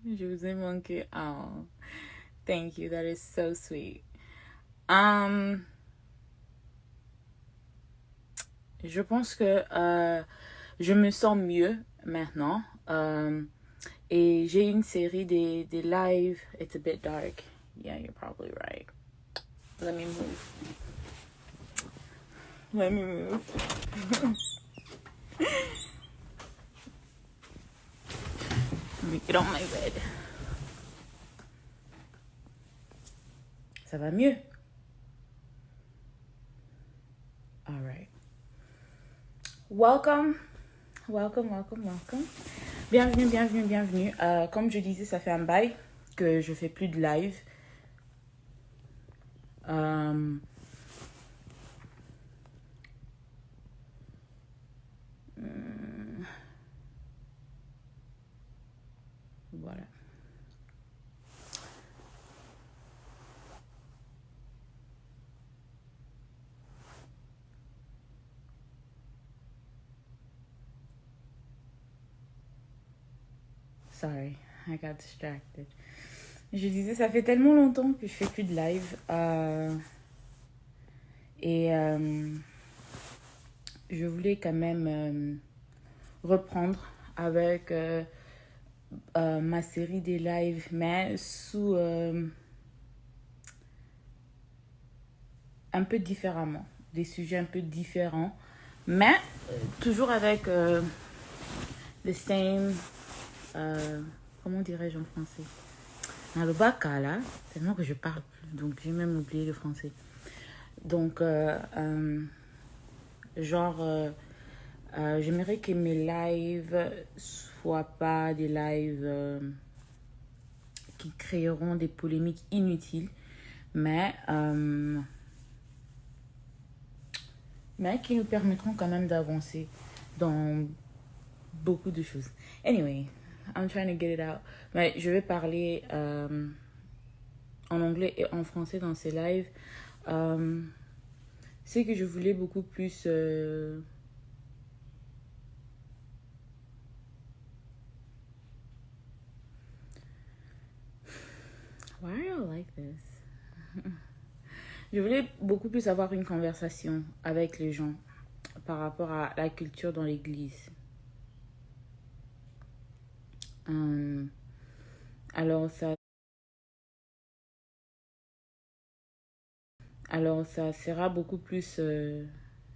Je vous ai manqué. Oh, thank you. That is so sweet. Je pense que je me sens mieux maintenant. Et j'ai une série des lives. It's a bit dark. Yeah, you're probably right. Let me move. Let me move. Let me get on my bed. Ça va mieux? All right. Welcome. Bienvenue. Comme je disais, ça fait un bail que je fais plus de live. Voilà. Sorry, I got distracted. Je disais, ça fait tellement longtemps que je fais plus de live. Je voulais quand même reprendre avec ma série des lives, mais sous un peu différemment, des sujets un peu différents, mais toujours avec the same, comment dirais-je en français? Dans le baka là, tellement que je parle plus, donc j'ai même oublié le français. Donc, j'aimerais que mes lives soient pas des lives qui créeront des polémiques inutiles, mais qui nous permettront quand même d'avancer dans beaucoup de choses. Anyway, I'm trying to get it out. Mais je vais parler en anglais et en français dans ces lives. C'est que je voulais beaucoup plus... Why are you like this? Je voulais beaucoup plus avoir une conversation avec les gens par rapport à la culture dans l'église. Alors ça sera beaucoup plus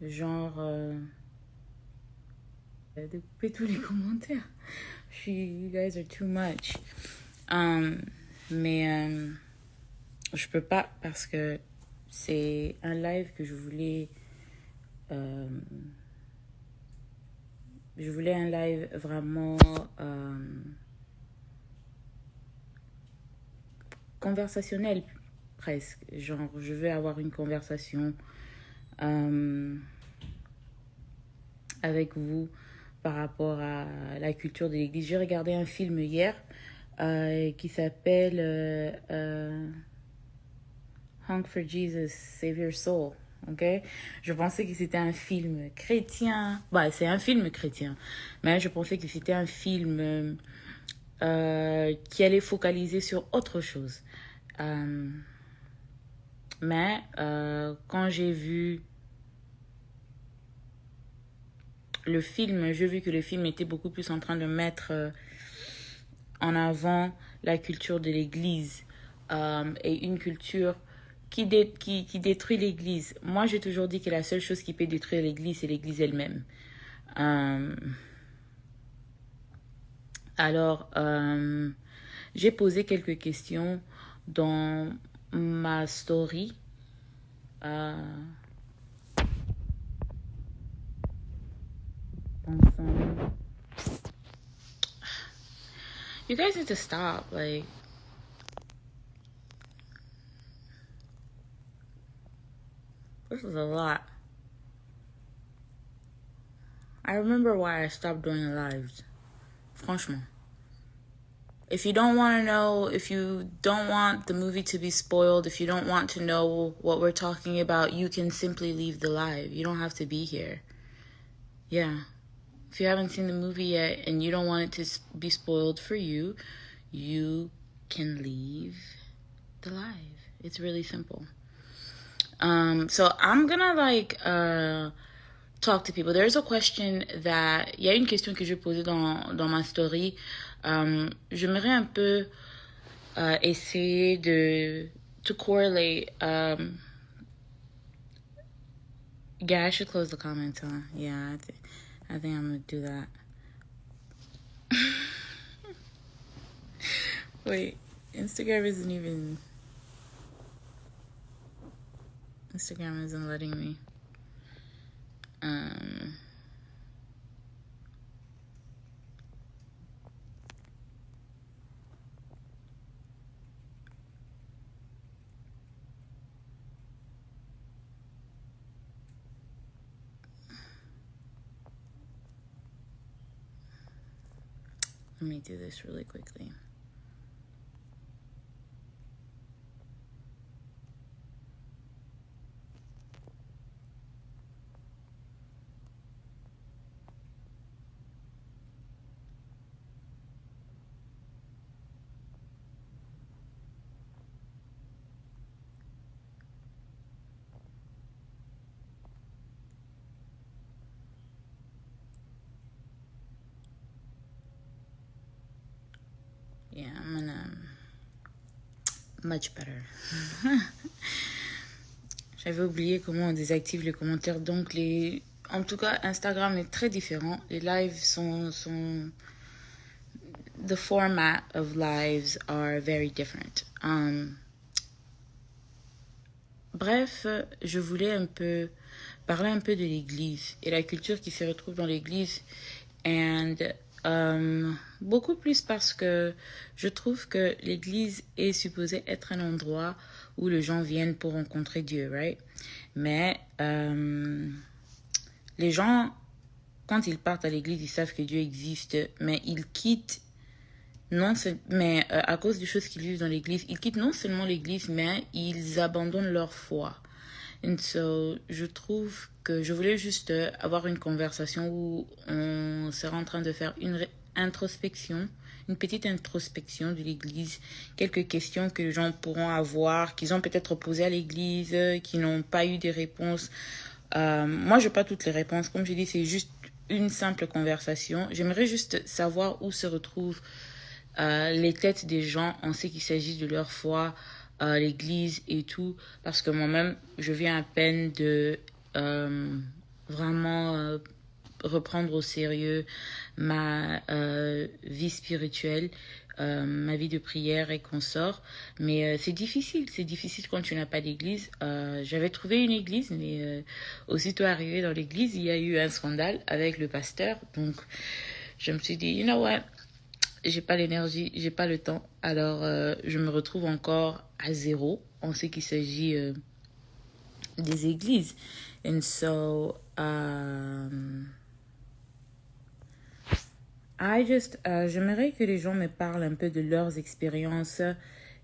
genre de couper tous les commentaires. You guys are too much. Mais je peux pas parce que c'est un live que je voulais un live vraiment conversationnel presque. Genre, je veux avoir une conversation avec vous par rapport à la culture de l'église. J'ai regardé un film hier qui s'appelle Honk for Jesus, Save Your Soul. Okay? Je pensais que c'était un film chrétien. Bah, c'est un film chrétien. Mais je pensais que c'était un film qui allait focaliser sur autre chose. Mais quand j'ai vu le film, j'ai vu que le film était beaucoup plus en train de mettre en avant la culture de l'église et une culture qui détruit l'église. Moi, j'ai toujours dit que la seule chose qui peut détruire l'église, c'est l'église elle-même. Alors, j'ai posé quelques questions dans ma story. You guys need to stop, like... This is a lot. I remember why I stopped doing lives. Franchement. If you don't want to know, if you don't want the movie to be spoiled, if you don't want to know what we're talking about, you can simply leave the live. You don't have to be here. Yeah. if you haven't seen the movie yet and you don't want it to be spoiled for you, you can leave the live. It's really simple. So I'm gonna talk to people. There's a question that... Il y a une question que je posais dans ma story. J'aimerais un peu essayer to correlate... yeah, I should close the comments, huh? Yeah, I think I'm gonna do that. Wait, Instagram isn't letting me. Let me do this really quickly. Yeah, I'm gonna... Much better. J'avais oublié comment on désactive les commentaires. Donc, en tout cas, Instagram est très différent. Les lives sont... The format of lives are very different. Bref, je voulais parler un peu de l'Église et la culture qui se retrouve dans l'Église. And beaucoup plus parce que je trouve que l'Église est supposée être un endroit où les gens viennent pour rencontrer Dieu, right? Mais les gens, quand ils partent à l'Église, ils savent que Dieu existe, mais ils quittent... Non, mais à cause des choses qu'ils vivent dans l'Église, ils quittent non seulement l'Église, mais ils abandonnent leur foi. And so, je trouve que je voulais juste avoir une conversation où on sera en train de faire une introspection, une petite introspection de l'Église, quelques questions que les gens pourront avoir, qu'ils ont peut-être posées à l'Église, qui n'ont pas eu des réponses. Moi, je n'ai pas toutes les réponses. Comme je dis, c'est juste une simple conversation. J'aimerais juste savoir où se retrouvent les têtes des gens en ce qu'il s'agit de leur foi, l'église et tout, parce que moi-même, je viens à peine de vraiment reprendre au sérieux ma vie spirituelle, ma vie de prière et consort. Mais c'est difficile quand tu n'as pas d'église. J'avais trouvé une église, mais aussitôt arrivé dans l'église, il y a eu un scandale avec le pasteur. Donc, je me suis dit, you know what? J'ai pas l'énergie, j'ai pas le temps. Alors, je me retrouve encore à zéro en ce qui s'agit des églises. And so, j'aimerais que les gens me parlent un peu de leurs expériences.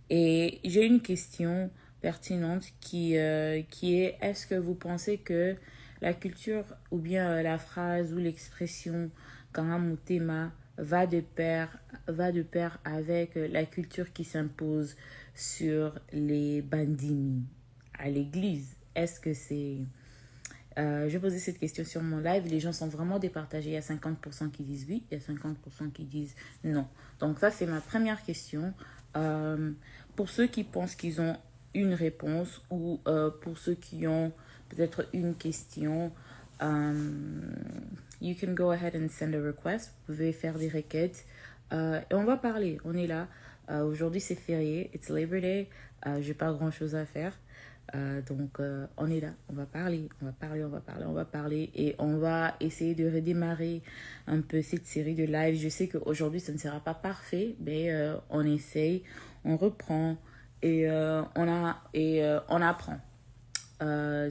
Et j'ai une question pertinente qui est, est-ce que vous pensez que la culture ou bien la phrase ou l'expression Kangamutema va de pair avec la culture qui s'impose sur les bandini à l'église? Est-ce que c'est... je posais cette question sur mon live. Les gens sont vraiment départagés. Il y a 50% qui disent oui, il y a 50% qui disent non. Donc ça, c'est ma première question. Pour ceux qui pensent qu'ils ont une réponse ou pour ceux qui ont peut-être une question, you can go ahead and send a request. Vous pouvez faire des requêtes. Et on va parler. On est là. Aujourd'hui, c'est férié. It's Labor Day. J'ai pas grand-chose à faire. Donc, on est là, on va parler et on va essayer de redémarrer un peu cette série de live. Je sais qu'aujourd'hui, ça ne sera pas parfait, mais on essaye, on reprend et on apprend.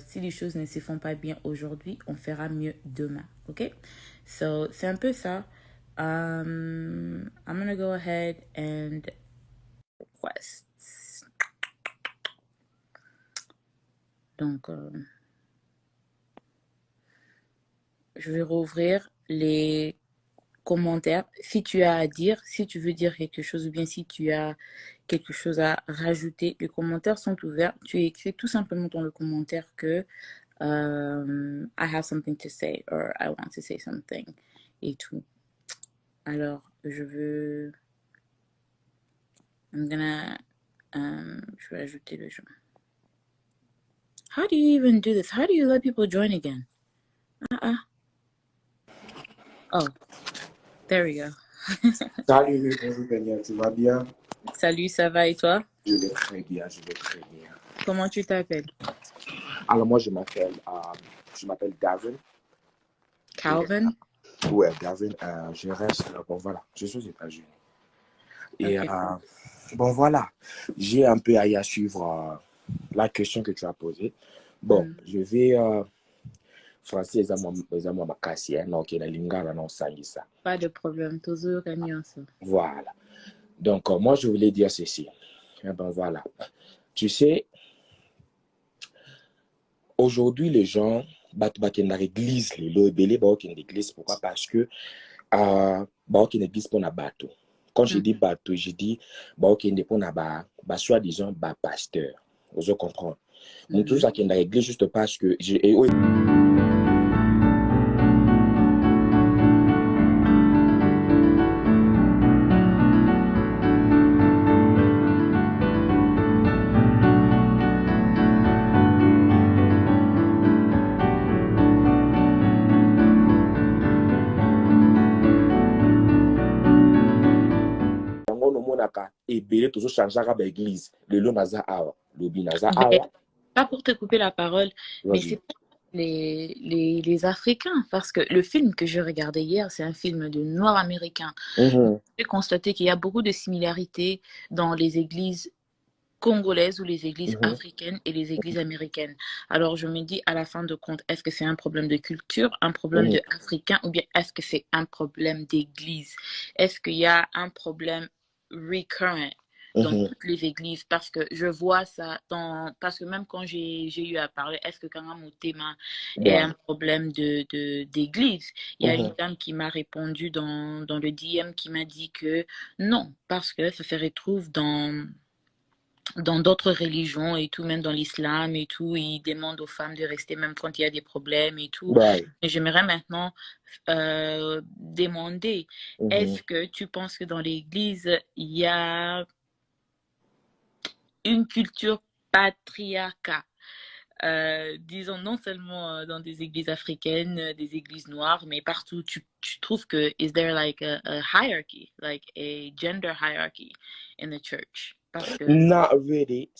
Si les choses ne se font pas bien aujourd'hui, on fera mieux demain, ok? So, c'est un peu ça. I'm gonna go ahead and request. Donc, je vais rouvrir les commentaires. Si tu as à dire, si tu veux dire quelque chose ou bien si tu as quelque chose à rajouter, les commentaires sont ouverts. Tu écris tout simplement dans le commentaire que I have something to say or I want to say something et tout. Alors, je vais ajouter le gens. How do you even do this? How do you let people join again? Oh, there we go. Salut, bonjour Benia, tu vas bien? Salut, ça va et toi? Je vais très bien, je vais très bien. Comment tu t'appelles? Alors moi je m'appelle Gavin. Calvin? Ouais, Gavin, je reste, bon voilà, je suis aux États-Unis. Et Okay. bon voilà, j'ai un peu à suivre la question que tu as posée. Bon, je vais français examen makasi, donc la lingala non sangisa. Pas de problème, toujours gagnant ça. Voilà. Donc moi je voulais dire ceci. Et ben voilà. Tu sais, aujourd'hui les gens battent dans l'église, les lois belé dans l'église. Pourquoi? Parce que dans l'église pour na bateau. Quand je dis bateau, je dis dans pour na soi-disant pasteur. Vous comprenez? Donc tout ça qui est dans l'église juste parce que ebele toujours changer à l'église le long naza awa lobi naza awa. Pas pour te couper la parole, mais c'est les Africains, parce que le film que je regardais hier, c'est un film de Noirs américains. J'ai constaté qu'il y a beaucoup de similarités dans les églises congolaises ou les églises africaines et les églises américaines. Alors je me dis à la fin de compte, est-ce que c'est un problème de culture, un problème de africain ou bien est-ce que c'est un problème d'église? Est-ce qu'il y a un problème recurrent dans toutes les églises? Parce que je vois ça parce que même quand j'ai eu à parler, est-ce que Kangamutema est un problème d'église? Il y a une dame qui m'a répondu dans le DM qui m'a dit que non, parce que ça se retrouve dans d'autres religions et tout, même dans l'islam et tout, ils demandent aux femmes de rester même quand il y a des problèmes et tout. Et j'aimerais maintenant demander, est-ce que tu penses que dans l'église, il y a une culture patriarcale? Disons non seulement dans des églises africaines, des églises noires, mais partout, tu trouves que is there like a hierarchy, like a gender hierarchy in the church? Not really.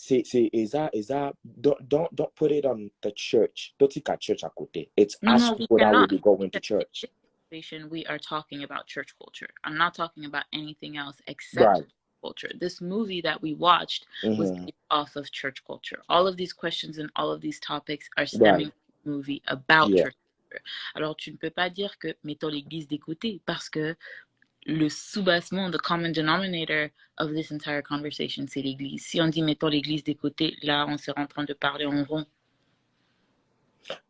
Don't put it on the church. Don't think at church à côté. It's us people that will be going to church. We are talking about church culture. I'm not talking about anything else except culture. This movie that we watched was based off of church culture. All of these questions and all of these topics are stemming from the movie about church culture. Alors, tu ne peux pas dire que mettons l'église des côtés parce que le soubassement, the common denominator of this entire conversation, c'est l'église. Si on dit mettons l'église des côtés, là, on sera en train de parler en rond.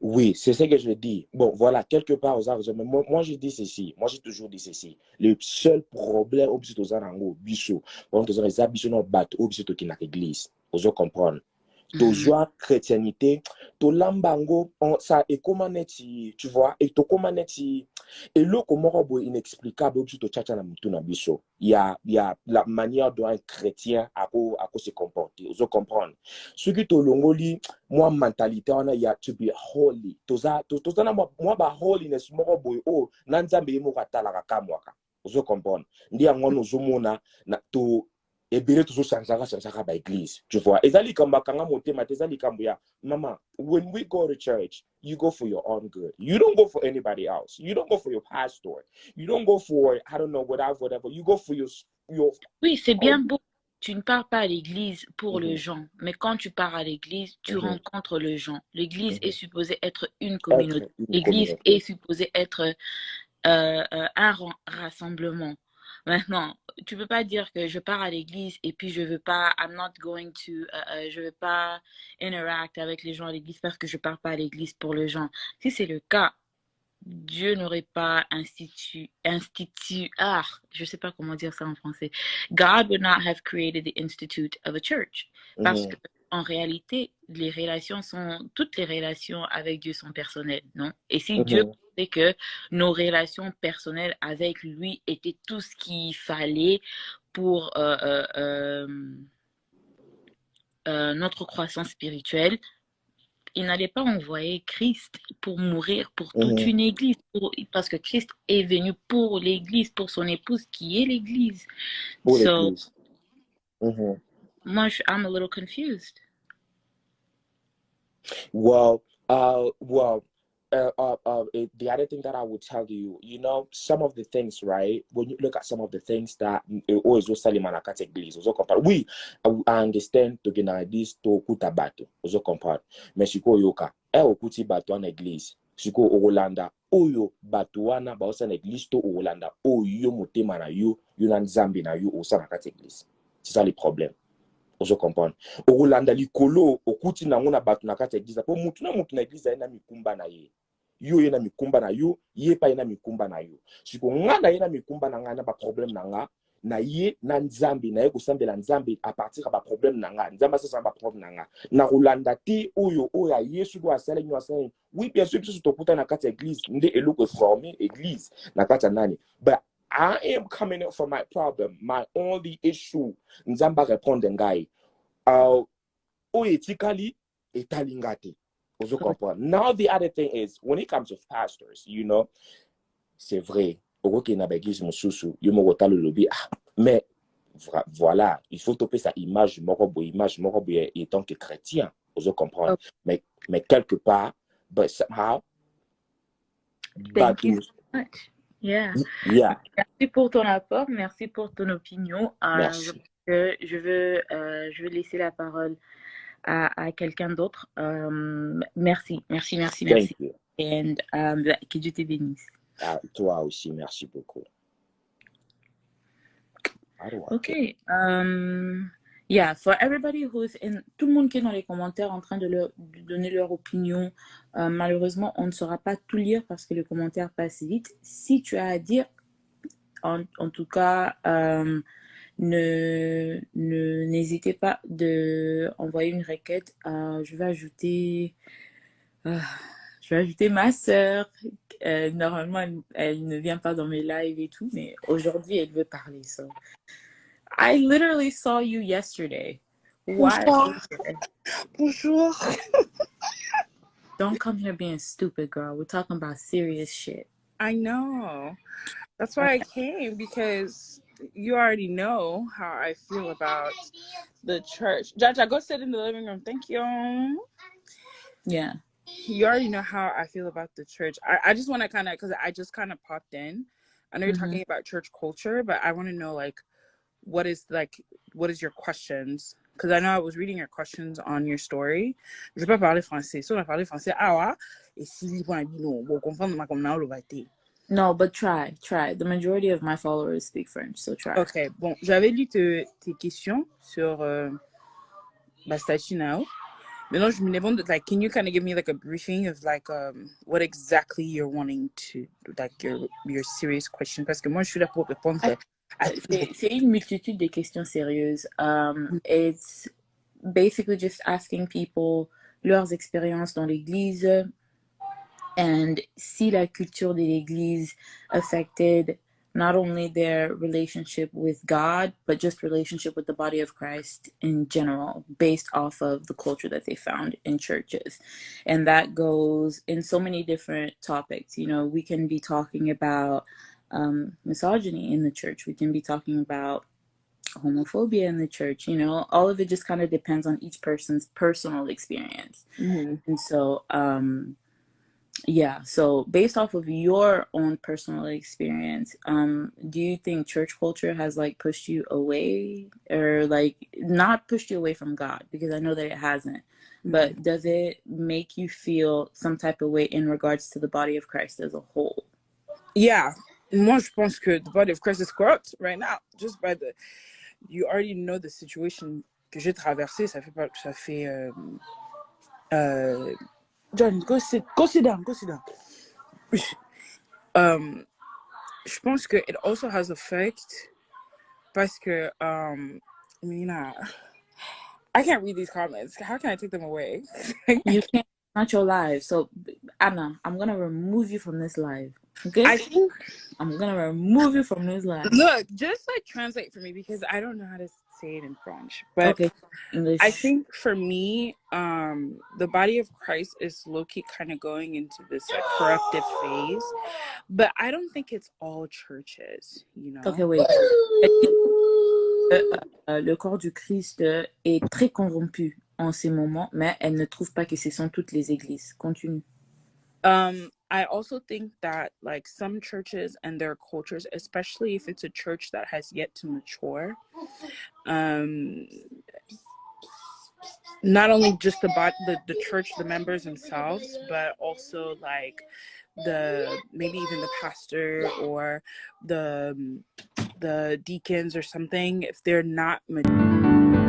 Oui, c'est ce que je dis. Bon, voilà, quelque part, moi, je dis ceci. Moi, j'ai toujours dit ceci. Le seul problème, au aux arango, biso, on te dit, biso no bat, au biso qui n'a l'église. Vous comprenez? Toujours chrétienité, to lambango, ça est comment tu vois, et to comment et le comment inexplicable, au biso to tchatcha na mutu na biso. Il y a la manière dont un chrétien a se comporter. Vous comprenez? Ce qui te longoli, moi, mentalité, on a ya to be holy. Toza na moi ba holiness moko boy o nanzambe mo katala kakamwaka. Vous comprenez? Ndi angono zomona na to ebele toujours changeaka ba église. Tu vois? Ezali kamba kanga motema ezali kambo ya mama, when we go to church, you go for your own good. You don't go for anybody else. You don't go for your pastor. You don't go for I don't know whatever. You go for your Oui, c'est bien beau. Tu ne pars pas à l'église pour les gens, mais quand tu pars à l'église, tu rencontres les gens. L'église est supposée être une communauté. L'église est supposée être un rassemblement. Maintenant, tu peux pas dire que je pars à l'église et puis je veux pas, je veux pas interact avec les gens à l'église parce que je pars pas à l'église pour les gens. Si c'est le cas, Dieu n'aurait pas je sais pas comment dire ça en français. God would not have created the institute of a church. Parce que, en réalité, toutes les relations avec Dieu sont personnelles, non? Et si Dieu pensait que nos relations personnelles avec lui étaient tout ce qu'il fallait pour notre croissance spirituelle, il n'allait pas envoyer Christ pour mourir pour toute une église, parce que Christ est venu pour l'église, pour son épouse qui est l'église. Pour So, l'église. moi, I'm a little confused. Well, the other thing that I would tell you, you know, some of the things, right? When you look at some of the things that always was selling manakate église, also compare. Oui, I understand to get this to kuta bato, also compare. Mais siko yoka, okuti bato an église, siko Orlanda, oyo bato wana ba osa na église to Orlanda, oyo motema na yo nan zambi na yo osa nakate église. C'est ça le problème. Ozo comprendre okolanda likolo okuti nango na bato na kati ya église po mutu na église na mikumba na ye yo ye na mikumba na yo ye pa ye na mikumba na yo siko nga na ye na mikumba na nga na ba problème na nga na ye na nzambe na ye kosambela nzambe à partir ya ba problème na nga nzambe sasa ba problème na nga na kolanda te oyo ya Yesu do asala nyo asala oui bien sûr biso tokuta na kati ya église nde eloko former église na kati ya nani but I am coming up for my problem. My only issue, Nzamba répondre ngai. Etikali etalingate. Ozo comprendre. Now the other thing is, when it comes to pastors, you know, c'est vrai. Ogoke na begis mususu, yomo gotalo lobi. Mais voilà, il faut toper sa image morobo en tant que chrétien. Ozo comprendre. Mais quelque part, but somehow, Thank you so much. Yeah. Merci pour ton apport, merci pour ton opinion. Merci. Je veux laisser la parole à quelqu'un d'autre. Merci. Thank you. And que Dieu te bénisse. Toi aussi, merci beaucoup. Okay. Yeah, for everybody who's in, tout le monde qui est dans les commentaires en train de donner leur opinion, malheureusement, on ne saura pas tout lire parce que les commentaires passent vite. Si tu as à dire, en tout cas, n'hésitez pas d'envoyer une requête. Je vais ajouter ma sœur. Normalement, elle ne vient pas dans mes lives et tout, mais aujourd'hui, elle veut parler. So. I literally saw you yesterday. Bonjour. Bonjour. Don't come here being stupid, girl. We're talking about serious shit. I know. That's why I came, because you already know how I feel about the church. Jaja, go sit in the living room. Thank you. Yeah. You already know how I feel about the church. I just want to kind of, because I just kind of popped in. I know you're talking about church culture, but I want to know, like, what is your questions? Because I know I was reading your questions on your story. Je peux parler français. Si on a parlé français, et si bon comprendre ma comme No, but try. The majority of my followers speak French, so try. Okay, bon, j'avais lu tes questions sur statut now. Maintenant, je me demande, like, can you kind of give me like a briefing of like what exactly you're wanting to, like, your serious question? Parce que moi, je suis là pour répondre. C'est une multitude de questions sérieuses. It's basically just asking people leurs expériences dans l'église and si la culture de l'église affected not only their relationship with God, but just relationship with the body of Christ in general, based off of the culture that they found in churches. And that goes in so many different topics. You know, we can be talking about misogyny in the church. We can be talking about homophobia in the church. You know, all of it just kind of depends on each person's personal experience. And so, yeah, so based off of your own personal experience, do you think church culture has like pushed you away, or like not pushed you away from God? Because I know that it hasn't, but does it make you feel some type of way in regards to the body of Christ as a whole? Yeah, moi je pense que the body of Christ is corrupt right now, just by you already know the situation que j'ai traversé. Ça fait John, go sit down. je pense que it also has effect parce que Mina, I can't read these comments. How can I take them away? You can't. Not your live. So, Anna, I'm gonna remove you from this live. Okay? I think I'm gonna remove you from this live. look, just like translate for me because I don't know how to say it in French. But Okay, English. I think for me, the body of Christ is low-key kind of going into this like corruptive phase. But I don't think it's all churches, you know. Okay, wait. Le corps du Christ est très corrompu en ces moments, mais elle ne trouve pas que ce sont toutes les églises. Continue. I also think that like some churches and their cultures, especially if it's a church that has yet to mature, not only just the church, the members themselves, but also like maybe even the pastor or the deacons or something, if they're not mature